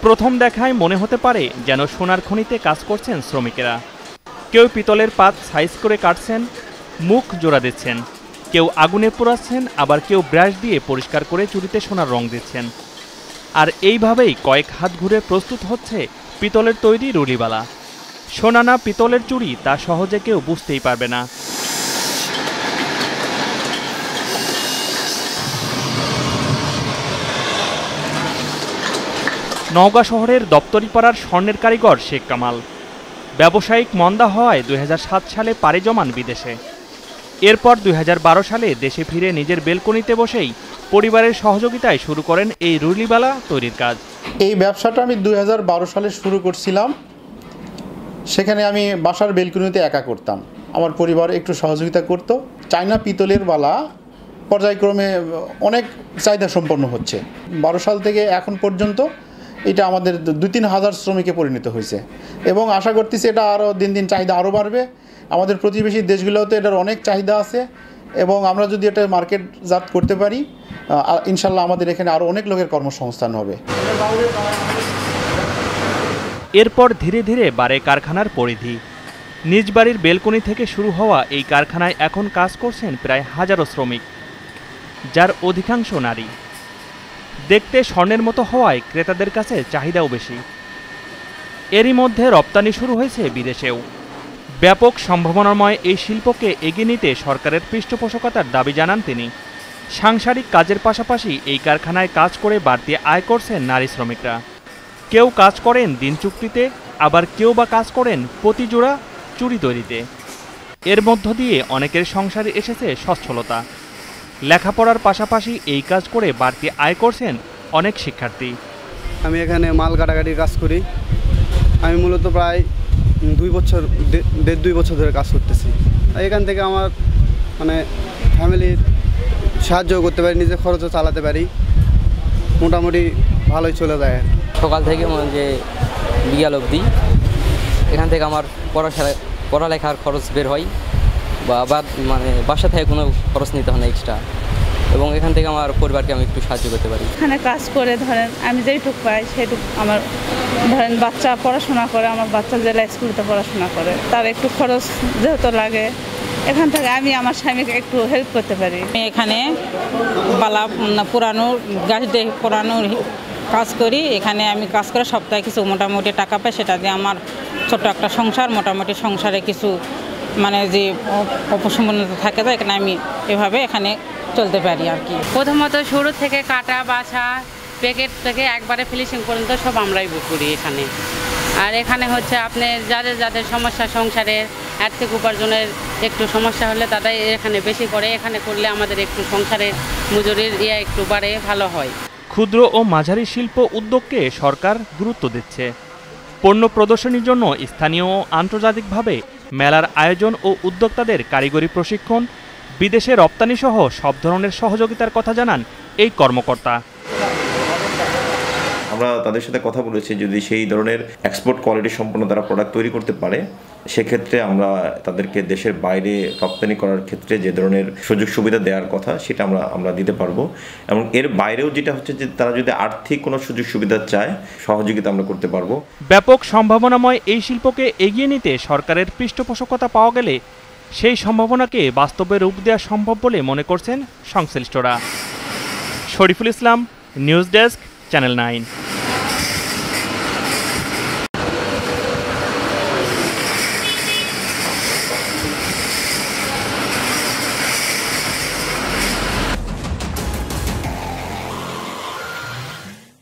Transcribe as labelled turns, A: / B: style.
A: প্রথম দেখায় মনে হতে পারে যেন সোনার খনিতে কাজ করছেন শ্রমিকেরা। কেউ পিতলের পাত সাইজ করে কাটছেন, মুখ জোড়া দিচ্ছেন, কেউ আগুনে পোড়াচ্ছেন, আবার কেউ ব্রাশ দিয়ে পরিষ্কার করে চুড়িতে সোনার রং দিচ্ছেন। আর এইভাবেই কয়েক হাত ঘুরে প্রস্তুত হচ্ছে পিতলের তৈরি রুলিবালা। সোনা না পিতলের চুড়ি তা সহজে কেউ বুঝতেই পারবে না। নওগাঁ শহরের দপ্তরিপাড়ার স্বর্ণের কারিগর শেখ কামাল। ব্যবসায়িক মন্দা হওয়ায় 2007 সালে পাড়ি জমান বিদেশে। এরপর 2012 সালে দেশে ফিরে নিজের বেলকনিতে বসেই পরিবারের সহযোগিতায় শুরু করেন এই রুলিবালা তৈরির কাজ।
B: এই ব্যবসাটা আমি 2012 সালে শুরু করছিলাম। সেখানে আমি বাসার বেলকনিতে একা করতাম, আমার পরিবার একটু সহযোগিতা করত। চায়না পিতলের বালা পর্যায়ক্রমে অনেক চাহিদা সম্পন্ন হচ্ছে। 12 সাল থেকে এখন পর্যন্ত এটা আমাদের 2-3 হাজার শ্রমিকে পরিণত হয়েছে এবং আশা করতেছি এটা আরও দিন দিন চাহিদা আরও বাড়বে। আমাদের প্রতিবেশী দেশগুলোতে এটার অনেক চাহিদা আছে এবং আমরা যদি এটা মার্কেটজাত করতে পারি ইনশাল্লাহ আমাদের এখানে আরও অনেক লোকের কর্মসংস্থান হবে।
A: এরপর ধীরে ধীরে বাড়ে কারখানার পরিধি। নিজ বাড়ির বেলকনি থেকে শুরু হওয়া এই কারখানায় এখন কাজ করছেন প্রায় হাজারো শ্রমিক, যার অধিকাংশ নারী। দেখতে স্বর্ণের মতো হওয়ায় ক্রেতাদের কাছে চাহিদাও বেশি। এরই মধ্যে রপ্তানি শুরু হয়েছে বিদেশেও। ব্যাপক সম্ভাবনাময় এই শিল্পকে এগিয়ে নিতে সরকারের পৃষ্ঠপোষকতার দাবি জানান তিনি। সাংসারিক কাজের পাশাপাশি এই কারখানায় কাজ করে বাড়তি আয় করছেন নারী শ্রমিকরা। কেউ কাজ করেন দিন চুক্তিতে, আবার কেউ বা কাজ করেন প্রতিজোড়া চুড়ি তৈরিতে। এর মধ্য দিয়ে অনেকের সংসারে এসেছে সচ্ছলতা। লেখাপড়ার পাশাপাশি এই কাজ করে বাড়তি আয় করছেন অনেক শিক্ষার্থী।
C: আমি এখানে মাল কাটাকাটির কাজ করি। আমি মূলত প্রায় 1.5-2 বছর ধরে কাজ করতেছি। এখান থেকে আমার ফ্যামিলির সাহায্য করতে পারি, নিজের খরচও চালাতে পারি, মোটামুটি ভালোই চলে যায়।
D: সকাল থেকে যে বিকাল অবধি এখান থেকে আমার পড়ালেখার খরচ বের হয়, বা আবার বাসা থেকে কোনো খরচ নিতে হয় না এক্সট্রা, এবং এখান থেকে আমার পরিবারকে আমি একটু সাহায্য করতে পারি।
E: এখানে কাজ করে ধরেন আমি যেইটুক পাই সেইটুক আমার ধরেন বাচ্চা পড়াশোনা করে, আমার বাচ্চা জেলা স্কুলেতে পড়াশোনা করে, তার একটু খরচ যেহেতু লাগে, এখান থেকে আমি আমার স্বামীকে একটু হেল্প করতে পারি।
F: আমি এখানে বালা পুরানো গাছ দিয়ে পুরানো কাজ করি। এখানে আমি কাজ করে সপ্তাহে কিছু মোটামুটি টাকা পাই, সেটা দিয়ে আমার ছোট্ট একটা সংসার, মোটামুটি সংসারে কিছু যে অপসম্পন্নতা থাকে, তো এখানে আমি এভাবে এখানে চলতে পারি আর কি।
G: প্রথমত শুরু থেকে কাটা বাছা প্যাকেট থেকে একবারে ফিনিশিং পর্যন্ত সব আমরাই করি এখানে। আর এখানে হচ্ছে আপনি যাদের সমস্যা সংসারের আর্থিক উপার্জনের একটু সমস্যা হলে তারাই এখানে বেশি করে, এখানে করলে আমাদের একটু সংসারের মজুরির একটু বাড়ে, ভালো হয়।
A: ক্ষুদ্র ও মাঝারি শিল্প উদ্যোগকে সরকার গুরুত্ব দিচ্ছে। পণ্য প্রদর্শনীর জন্য স্থানীয় ও আন্তর্জাতিকভাবে মেলার আয়োজন ও উদ্যোক্তাদের কারিগরি প্রশিক্ষণ, বিদেশে রপ্তানি সহ সব ধরনের সহযোগিতার কথা জানান এই কর্মকর্তা।
H: আমরা তাদের সাথে কথা বলেছি, যদি সেই ধরনের এক্সপোর্ট কোয়ালিটি সম্পন্ন তারা প্রোডাক্ট তৈরি করতে পারে, সেক্ষেত্রে আমরা তাদেরকে দেশের বাইরে রপ্তানি করার ক্ষেত্রে যে ধরনের সুযোগ সুবিধা দেওয়ার কথা সেটা আমরা দিতে পারবো। এবং এর বাইরেও যেটা হচ্ছে যে তারা যদি আর্থিক কোনো সুযোগ সুবিধা চায়, সহযোগিতা আমরা করতে পারবো।
A: ব্যাপক সম্ভাবনাময় এই শিল্পকে এগিয়ে নিতে সরকারের পৃষ্ঠপোষকতা পাওয়া গেলে সেই সম্ভাবনাকে বাস্তবে রূপ দেওয়া সম্ভব বলে মনে করছেন সংশ্লিষ্টরা। Shariful Islam, news desk, channel 9।